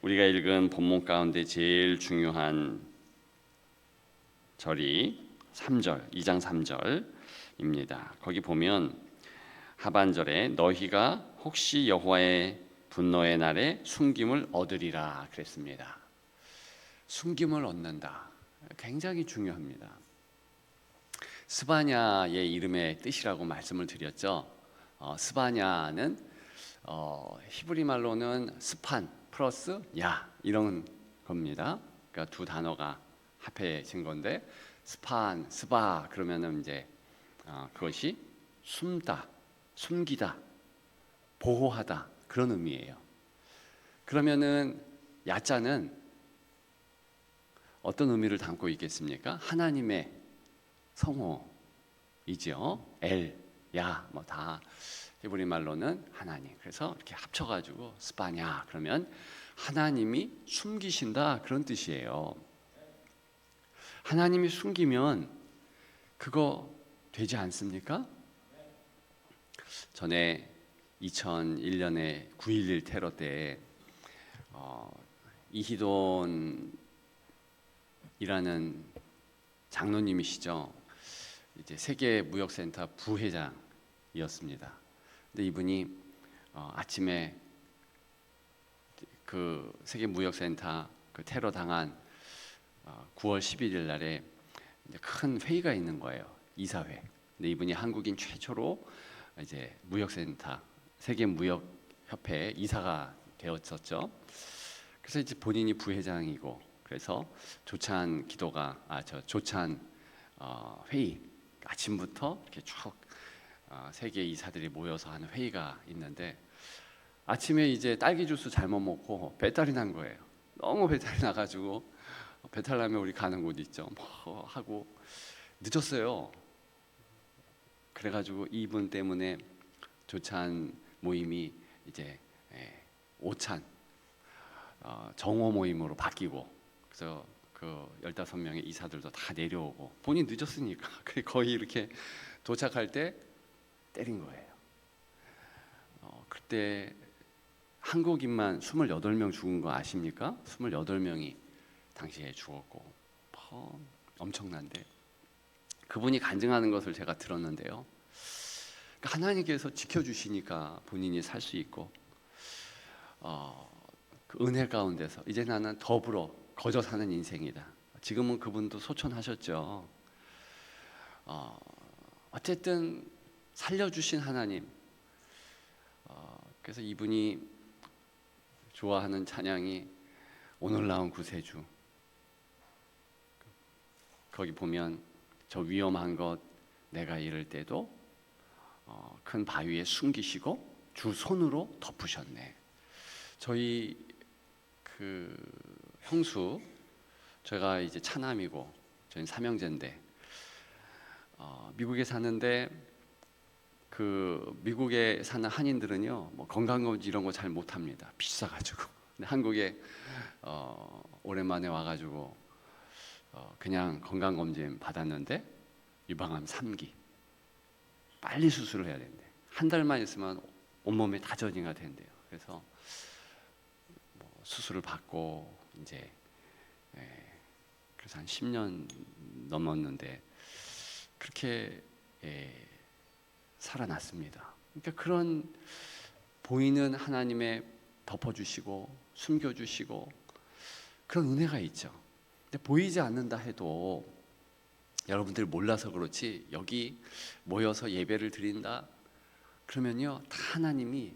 우리가 읽은 본문 가운데 제일 중요한 절이 3절, 2장 3절입니다. 거기 보면 하반절에 너희가 혹시 여호와의 분노의 날에 숨김을 얻으리라 그랬습니다. 숨김을 얻는다. 굉장히 중요합니다. 스바냐의 이름의 뜻이라고 말씀을 드렸죠. 스바냐는 히브리 말로는 스판 플러스 야 이런 겁니다. 그러니까 두 단어가 합해진 건데 스판, 스바 그러면은 이제 그것이 숨다, 숨기다, 보호하다 그런 의미예요. 그러면은 야자는 어떤 의미를 담고 있겠습니까? 하나님의 성호이죠. 엘, 야, 뭐 다 히브리 말로는 하나님. 그래서 이렇게 합쳐가지고 스파냐 그러면 하나님이 숨기신다 그런 뜻이에요. 하나님이 숨기면 그거 되지 않습니까? 전에 2001년에 9.11 테러 때 이희돈이라는 장로님이시죠. 이제 세계무역센터 부회장이었습니다. 근데 이분이 아침에 그 세계무역센터 그 테러 당한 9월 11일 날에 큰 회의가 있는 거예요. 이사회. 근데 이분이 한국인 최초로 이제 무역센터 세계무역협회 이사가 되었었죠. 그래서 이제 본인이 부회장이고 그래서 조찬 기도가 조찬 회의 아침부터 이렇게 쭉 세계 이사들이 모여서 하는 회의가 있는데 아침에 이제 딸기 주스 잘못 먹고 배탈이 난 거예요. 너무 배탈이 나가지고 배탈 나면 우리 가는 곳 있죠. 뭐 하고 늦었어요. 그래가지고 이분 때문에 조찬 모임이 이제 오찬 정오 모임으로 바뀌고 그래서 그 15명의 이사들도 다 내려오고 본인 늦었으니까 거의 이렇게 도착할 때 때린 거예요. 그때 한국인만 28명 죽은 거 아십니까? 28명이 당시에 죽었고 엄청난데 그분이 간증하는 것을 제가 들었는데요. 그러니까 하나님께서 지켜주시니까 본인이 살 수 있고 그 은혜 가운데서 이제 나는 더불어 거저 사는 인생이다. 지금은 그분도 소천하셨죠. 어쨌든 살려주신 하나님. 그래서 이분이 좋아하는 찬양이 오늘 나온 구세주. 거기 보면 저 위험한 것 내가 이를 때도 큰 바위에 숨기시고 주 손으로 덮으셨네. 저희 그 형수 제가 이제 차남이고 저희는 삼형제인데 미국에 사는데 그 미국에 사는 한인들은요 뭐 건강검진 이런 거 잘 못합니다. 비싸가지고. 근데 한국에 오랜만에 와가지고 그냥 건강검진 받았는데 유방암 3기 빨리 수술을 해야 된대. 한 달만 있으면 온몸에 다 전이가 된대요. 그래서 뭐 수술을 받고 이제 그래서 한 10년 넘었는데 그렇게 살아났습니다. 그러니까 그런 보이는 하나님의 덮어주시고 숨겨주시고 그런 은혜가 있죠. 근데 보이지 않는다 해도 여러분들이 몰라서 그렇지 여기 모여서 예배를 드린다 그러면요 다 하나님이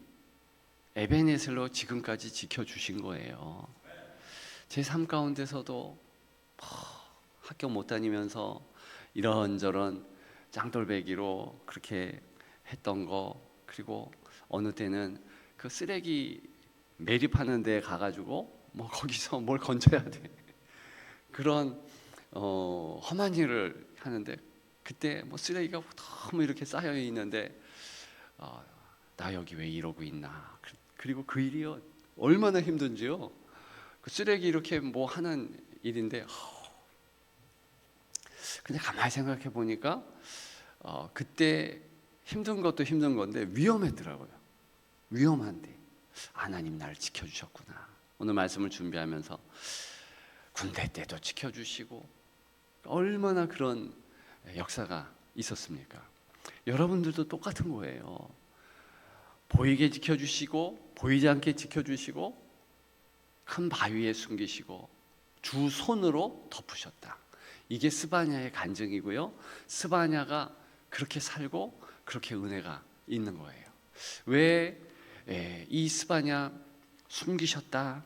에베네셀로 지금까지 지켜주신 거예요. 제 삶 가운데서도 학교 못 다니면서 이런저런 짱돌배기로 그렇게 했던 거 그리고 어느 때는 그 쓰레기 매립하는 데 가가지고 뭐 거기서 뭘 건져야 돼 그런 험한 일을 하는데 그때 뭐 쓰레기가 너무 이렇게 쌓여 있는데 나 여기 왜 이러고 있나 그리고 그 일이 얼마나 힘든지요. 그 쓰레기 이렇게 뭐 하는 일인데 근데 가만히 생각해 보니까 그때 힘든 것도 힘든 건데 위험했더라고요. 위험한데 하나님 나를 지켜주셨구나. 오늘 말씀을 준비하면서 군대 때도 지켜주시고 얼마나 그런 역사가 있었습니까? 여러분들도 똑같은 거예요. 보이게 지켜주시고 보이지 않게 지켜주시고 큰 바위에 숨기시고 주 손으로 덮으셨다. 이게 스바냐의 간증이고요. 스바냐가 그렇게 살고 그렇게 은혜가 있는 거예요. 왜 이 스바냐 숨기셨다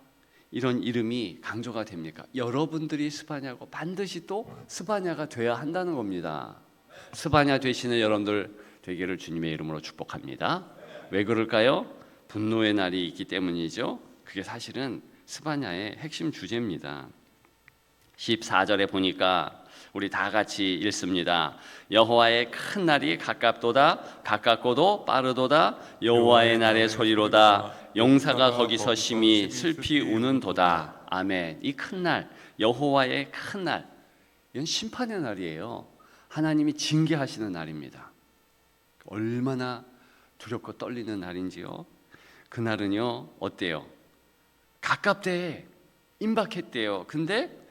이런 이름이 강조가 됩니까? 여러분들이 스바냐고 반드시 또 스바냐가 돼야 한다는 겁니다. 스바냐 되시는 여러분들 되기를 주님의 이름으로 축복합니다. 왜 그럴까요? 분노의 날이 있기 때문이죠. 그게 사실은 스바냐의 핵심 주제입니다. 14절에 보니까 우리 다 같이 읽습니다. 여호와의 큰 날이 가깝도다. 가깝고도 빠르도다. 여호와의 날의 소리로다. 용사가 거기서 심히 슬피 우는도다. 아멘. 이 큰 날, 여호와의 큰 날, 이건 심판의 날이에요. 하나님이 징계하시는 날입니다. 얼마나 두렵고 떨리는 날인지요. 그날은요 어때요? 가깝대, 임박했대요. 근데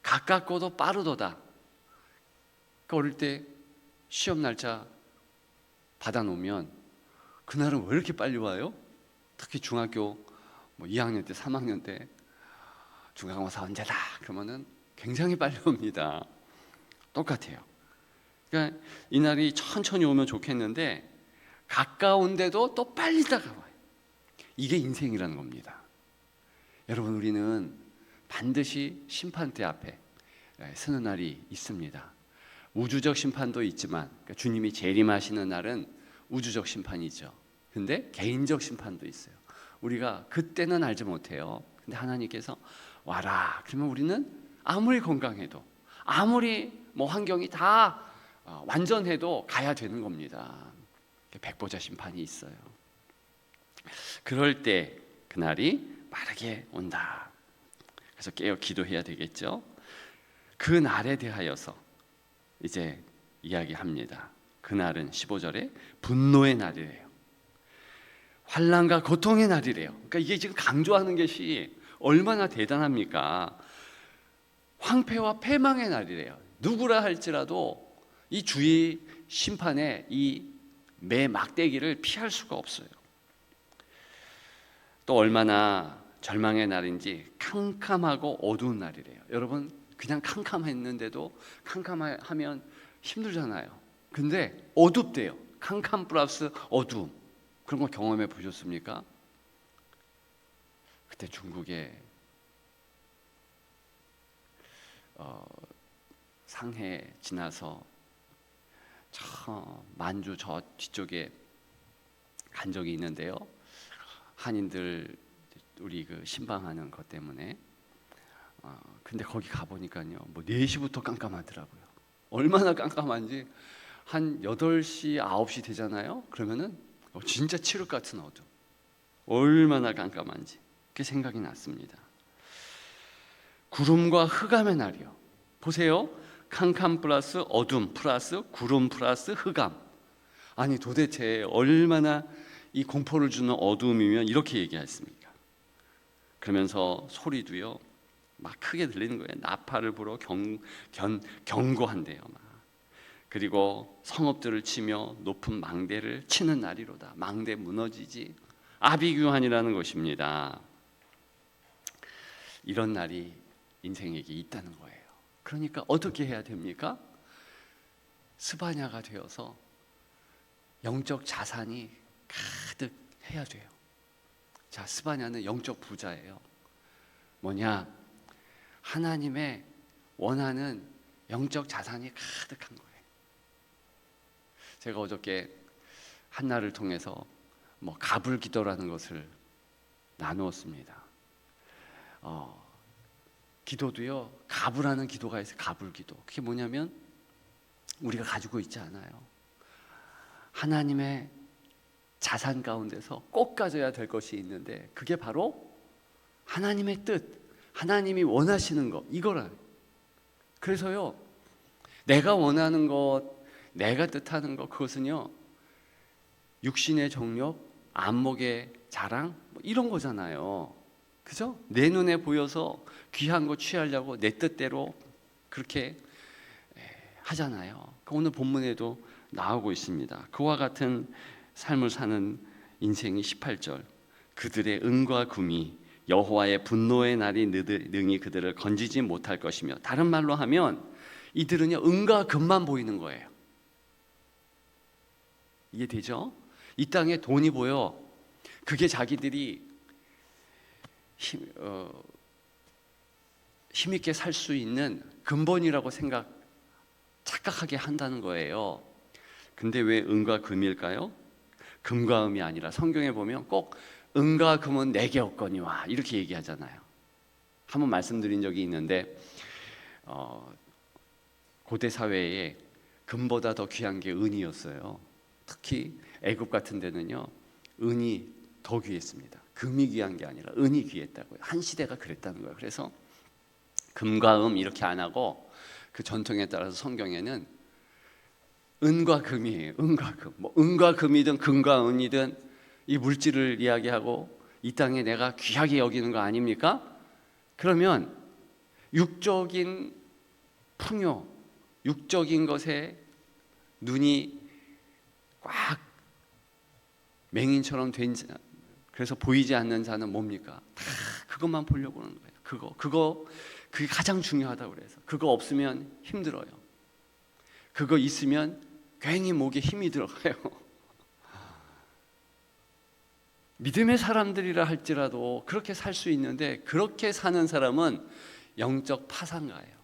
가깝고도 빠르도다. 어릴 때 시험 날짜 받아놓으면 그날은 왜 이렇게 빨리 와요? 특히 중학교 2학년 때, 3학년 때 중간고사 언제다 그러면은 굉장히 빨리 옵니다. 똑같아요. 그러니까 이 날이 천천히 오면 좋겠는데 가까운데도 또 빨리 다가와요. 이게 인생이라는 겁니다. 여러분, 우리는 반드시 심판대 앞에 서는 날이 있습니다. 우주적 심판도 있지만 주님이 재림하시는 날은 우주적 심판이죠. 근데 개인적 심판도 있어요. 우리가 그때는 알지 못해요. 근데 하나님께서 와라 그러면 우리는 아무리 건강해도 아무리 환경이 다 완전해도 가야 되는 겁니다. 백보자 심판이 있어요. 그럴 때 그날이 빠르게 온다. 그래서 깨어 기도해야 되겠죠. 그 날에 대하여서 이제 이야기합니다. 그날은 15절에 분노의 날이래요. 환난과 고통의 날이래요. 그러니까 이게 지금 강조하는 것이 얼마나 대단합니까? 황폐와 패망의 날이래요. 누구라 할지라도 이 주의 심판에 이 매 막대기를 피할 수가 없어요. 또 얼마나 절망의 날인지 캄캄하고 어두운 날이래요. 여러분, 그냥 캄캄했는데도 캄캄하면 힘들잖아요. 근데 어둡대요. 캄캄 플러스 어두움. 그런 거 경험해 보셨습니까? 그때 중국에 상해 지나서 저 만주 저 뒤쪽에 간 적이 있는데요. 한인들 우리 그 신방하는 것 때문에 근데 거기 가보니까요 4시부터 깜깜하더라고요. 얼마나 깜깜한지 한 8시 9시 되잖아요. 그러면은 진짜 칠흑 같은 어둠. 얼마나 깜깜한지 그게 생각이 났습니다. 구름과 흑암의 날이요. 보세요. 캄캄 플러스 어둠 플러스 구름 플러스 흑암. 아니 도대체 얼마나 이 공포를 주는 어두움이면 이렇게 얘기했습니까? 그러면서 소리도요 막 크게 들리는 거예요. 나팔을 불어 경고한대요. 막. 그리고 성읍들을 치며 높은 망대를 치는 날이로다. 망대 무너지지. 아비규환이라는 것입니다. 이런 날이 인생에게 있다는 거예요. 그러니까 어떻게 해야 됩니까? 스바냐가 되어서 영적 자산이 가득 해야 돼요. 자, 스바냐는 영적 부자예요. 뭐냐? 하나님의 원하는 영적 자산이 가득한 거예요. 제가 어저께 한나를 통해서 가불기도라는 것을 나누었습니다. 기도도요 가불하는 기도가 있어요. 가불기도. 그게 뭐냐면 우리가 가지고 있지 않아요. 하나님의 자산 가운데서 꼭 가져야 될 것이 있는데 그게 바로 하나님의 뜻, 하나님이 원하시는 것 이거라. 그래서요 내가 원하는 것, 내가 뜻하는 것 그것은요 육신의 정욕, 안목의 자랑 이런 거잖아요. 그죠? 내 눈에 보여서 귀한 거 취하려고 내 뜻대로 그렇게 하잖아요. 오늘 본문에도 나오고 있습니다. 그와 같은 삶을 사는 인생이 18절, 그들의 은과 금이 여호와의 분노의 날이 능히 그들을 건지지 못할 것이며, 다른 말로 하면 이들은요 은과 금만 보이는 거예요. 이해되죠? 이 땅에 돈이 보여. 그게 자기들이 힘있게 살 수 있는 근본이라고 착각하게 한다는 거예요. 근데 왜 은과 금일까요? 금과 음이 아니라 성경에 보면 꼭 은과 금은 내게 없거니와 이렇게 얘기하잖아요. 한번 말씀드린 적이 있는데 고대 사회에 금보다 더 귀한 게 은이었어요. 특히 애굽 같은 데는요 은이 더 귀했습니다. 금이 귀한 게 아니라 은이 귀했다고요. 한 시대가 그랬다는 거예요. 그래서 금과 음 이렇게 안 하고 그 전통에 따라서 성경에는 은과 금이에요. 은과 금. 뭐 은과 금이든 금과 은이든 이 물질을 이야기하고 이 땅에 내가 귀하게 여기는 거 아닙니까? 그러면 육적인 풍요, 육적인 것에 눈이 꽉 맹인처럼 된 자, 그래서 보이지 않는 자는 뭡니까? 다 그것만 보려고 하는 거예요. 그게 가장 중요하다고 그래서 그거 없으면 힘들어요. 그거 있으면 괜히 목에 힘이 들어가요. 믿음의 사람들이라 할지라도 그렇게 살 수 있는데, 그렇게 사는 사람은 영적 파산가예요.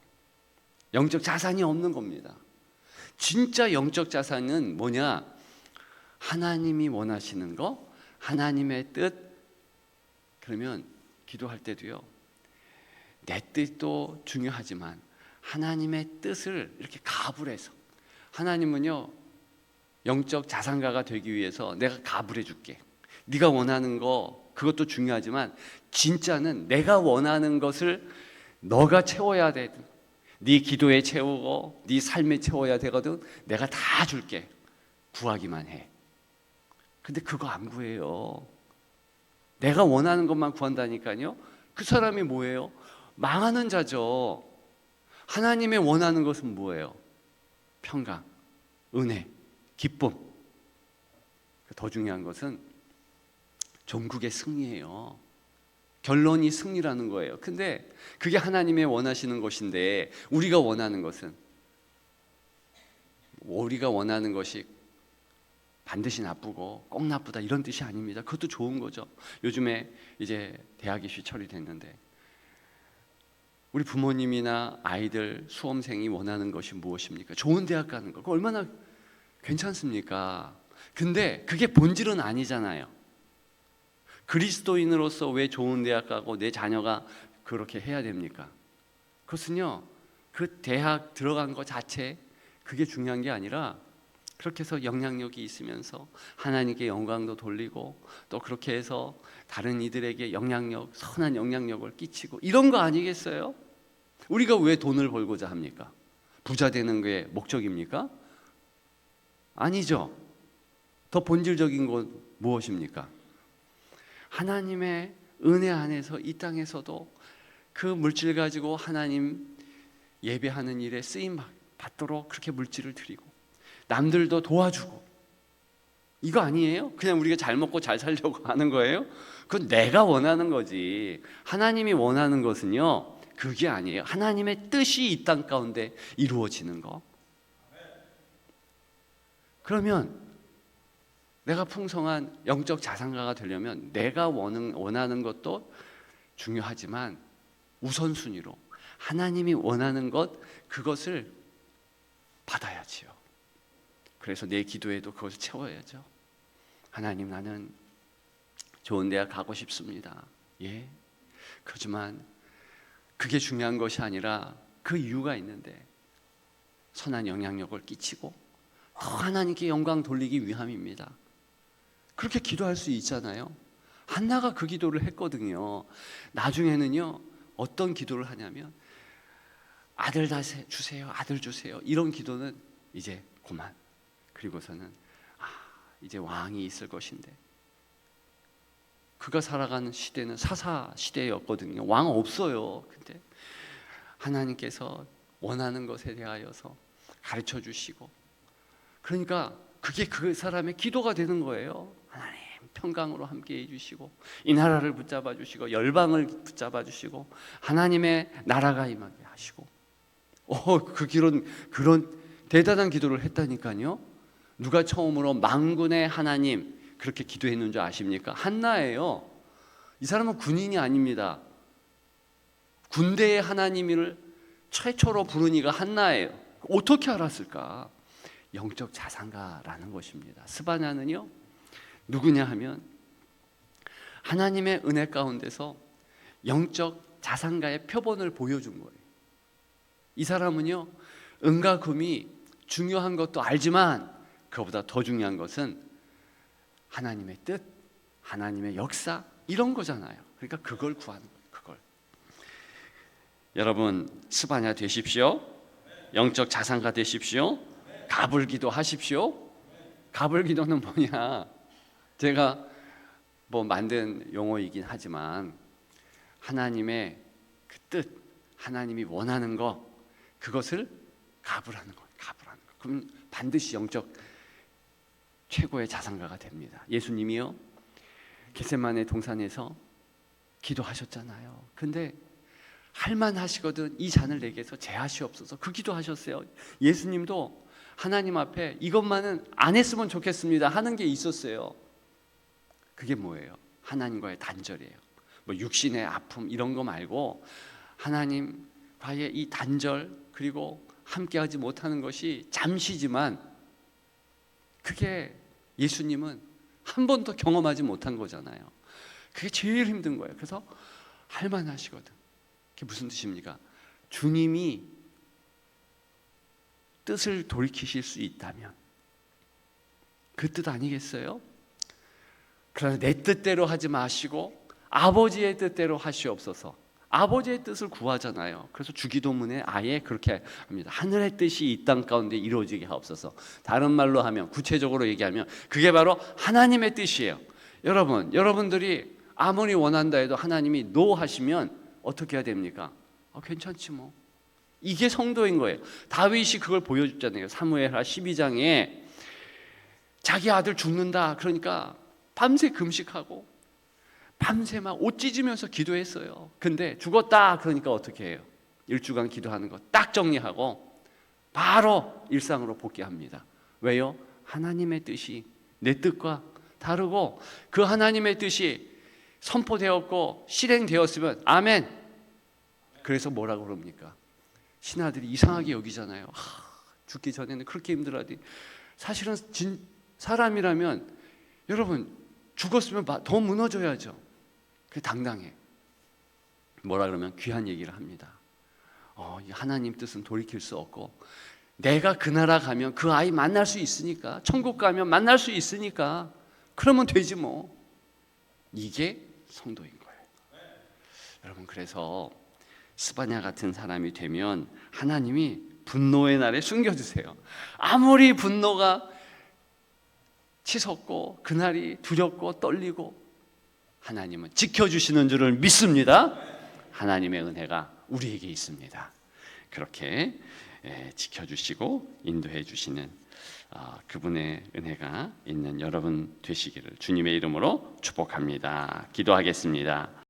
영적 자산이 없는 겁니다. 진짜 영적 자산은 뭐냐? 하나님이 원하시는 거, 하나님의 뜻. 그러면 기도할 때도요 내 뜻도 중요하지만 하나님의 뜻을 이렇게 가불해서, 하나님은요 영적 자산가가 되기 위해서 내가 가불해 줄게. 네가 원하는 거 그것도 중요하지만 진짜는 내가 원하는 것을 너가 채워야 돼. 네 기도에 채우고 네 삶에 채워야 되거든. 내가 다 줄게. 구하기만 해. 근데 그거 안 구해요. 내가 원하는 것만 구한다니까요. 그 사람이 뭐예요? 망하는 자죠. 하나님의 원하는 것은 뭐예요? 평강, 은혜, 기쁨. 더 중요한 것은 종국의 승리예요. 결론이 승리라는 거예요. 근데 그게 하나님의 원하시는 것인데, 우리가 원하는 것이 반드시 나쁘고 꼭 나쁘다 이런 뜻이 아닙니다. 그것도 좋은 거죠. 요즘에 이제 대학 입시 처리됐는데 우리 부모님이나 아이들, 수험생이 원하는 것이 무엇입니까? 좋은 대학 가는 거. 그거 얼마나 괜찮습니까? 근데 그게 본질은 아니잖아요. 그리스도인으로서 왜 좋은 대학 가고 내 자녀가 그렇게 해야 됩니까? 그것은요 그 대학 들어간 것 자체 그게 중요한 게 아니라, 그렇게 해서 영향력이 있으면서 하나님께 영광도 돌리고 또 그렇게 해서 다른 이들에게 선한 영향력을 끼치고 이런 거 아니겠어요? 우리가 왜 돈을 벌고자 합니까? 부자 되는 게 목적입니까? 아니죠. 더 본질적인 건 무엇입니까? 하나님의 은혜 안에서 이 땅에서도 그 물질 가지고 하나님 예배하는 일에 쓰임 받도록 그렇게 물질을 드리고 남들도 도와주고, 이거 아니에요? 그냥 우리가 잘 먹고 잘 살려고 하는 거예요? 그건 내가 원하는 거지. 하나님이 원하는 것은요 그게 아니에요. 하나님의 뜻이 이 땅 가운데 이루어지는 거. 그러면 내가 풍성한 영적 자산가가 되려면 내가 원하는 것도 중요하지만 우선순위로 하나님이 원하는 것, 그것을 받아야지요. 그래서 내 기도에도 그것을 채워야죠. 하나님, 나는 좋은 대학 가고 싶습니다. 예. 그렇지만 그게 중요한 것이 아니라 그 이유가 있는데, 선한 영향력을 끼치고 더 하나님께 영광 돌리기 위함입니다. 그렇게 기도할 수 있잖아요. 한나가 그 기도를 했거든요. 나중에는요 어떤 기도를 하냐면 아들 주세요, 아들 주세요. 이런 기도는 이제 그만. 그리고서는 이제 왕이 있을 것인데, 그가 살아가는 시대는 사사 시대였거든요. 왕 없어요. 근데 하나님께서 원하는 것에 대하여서 가르쳐 주시고, 그러니까 그게 그 사람의 기도가 되는 거예요. 하나님 평강으로 함께 해주시고, 이 나라를 붙잡아 주시고, 열방을 붙잡아 주시고, 하나님의 나라가 임하게 하시고, 그런 대단한 기도를 했다니까요. 누가 처음으로 만군의 하나님 그렇게 기도했는 줄 아십니까? 한나예요. 이 사람은 군인이 아닙니다. 군대의 하나님을 최초로 부른 이가 한나예요. 어떻게 알았을까? 영적 자산가라는 것입니다. 스바냐는요, 누구냐 하면 하나님의 은혜 가운데서 영적 자산가의 표본을 보여준 거예요. 이 사람은요, 은과 금이 중요한 것도 알지만 그보다 더 중요한 것은 하나님의 뜻, 하나님의 역사, 이런 거잖아요. 그러니까 그걸 구하는 거예요. 그걸. 여러분, 스바냐 되십시오. 영적 자산가 되십시오. 가불기도 하십시오. 가불기도는 뭐냐? 제가 뭐 만든 용어이긴 하지만 하나님의 그 뜻, 하나님이 원하는 거, 그것을 가불하는 거예요. 가불하는 거. 그럼 반드시 영적 최고의 자산가가 됩니다. 예수님이요, 겟세마네 동산에서 기도하셨잖아요. 근데 할만하시거든. 이 잔을 내게서 제하시옵소서. 그 기도하셨어요. 예수님도 하나님 앞에 이것만은 안 했으면 좋겠습니다 하는 게 있었어요. 그게 뭐예요? 하나님과의 단절이에요. 뭐 육신의 아픔 이런 거 말고 하나님과의 이 단절, 그리고 함께하지 못하는 것이 잠시지만 그게 예수님은 한 번도 경험하지 못한 거잖아요. 그게 제일 힘든 거예요. 그래서 할만하시거든. 그게 무슨 뜻입니까? 주님이 뜻을 돌이키실 수 있다면 그 뜻 아니겠어요? 그러나 내 뜻대로 하지 마시고 아버지의 뜻대로 하시옵소서. 아버지의 뜻을 구하잖아요. 그래서 주기도문에 아예 그렇게 합니다. 하늘의 뜻이 이 땅 가운데 이루어지게 하옵소서. 다른 말로 하면, 구체적으로 얘기하면 그게 바로 하나님의 뜻이에요. 여러분들이 아무리 원한다 해도 하나님이 노 하시면 어떻게 해야 됩니까? 괜찮지 뭐. 이게 성도인 거예요. 다윗이 그걸 보여줬잖아요. 사무엘하 12장에 자기 아들 죽는다 그러니까 밤새 금식하고 밤새 막 옷 찢으면서 기도했어요. 근데 죽었다 그러니까 어떻게 해요? 일주간 기도하는 거 딱 정리하고 바로 일상으로 복귀합니다. 왜요? 하나님의 뜻이 내 뜻과 다르고 그 하나님의 뜻이 선포되었고 실행되었으면 아멘. 그래서 뭐라고 그럽니까? 신하들이 이상하게 여기잖아요. 죽기 전에는 그렇게 힘들어하더니 사실은 사람이라면 여러분 죽었으면 더 무너져야죠. 그 당당해. 뭐라 그러면 귀한 얘기를 합니다. 하나님 뜻은 돌이킬 수 없고 내가 그 나라 가면 그 아이 만날 수 있으니까, 천국 가면 만날 수 있으니까 그러면 되지 뭐. 이게 성도인 거예요. 여러분, 그래서 스바냐 같은 사람이 되면 하나님이 분노의 날에 숨겨주세요. 아무리 분노가 치솟고 그날이 두렵고 떨리고 하나님은 지켜주시는 줄을 믿습니다. 하나님의 은혜가 우리에게 있습니다. 그렇게 지켜주시고 인도해 주시는 그분의 은혜가 있는 여러분 되시기를 주님의 이름으로 축복합니다. 기도하겠습니다.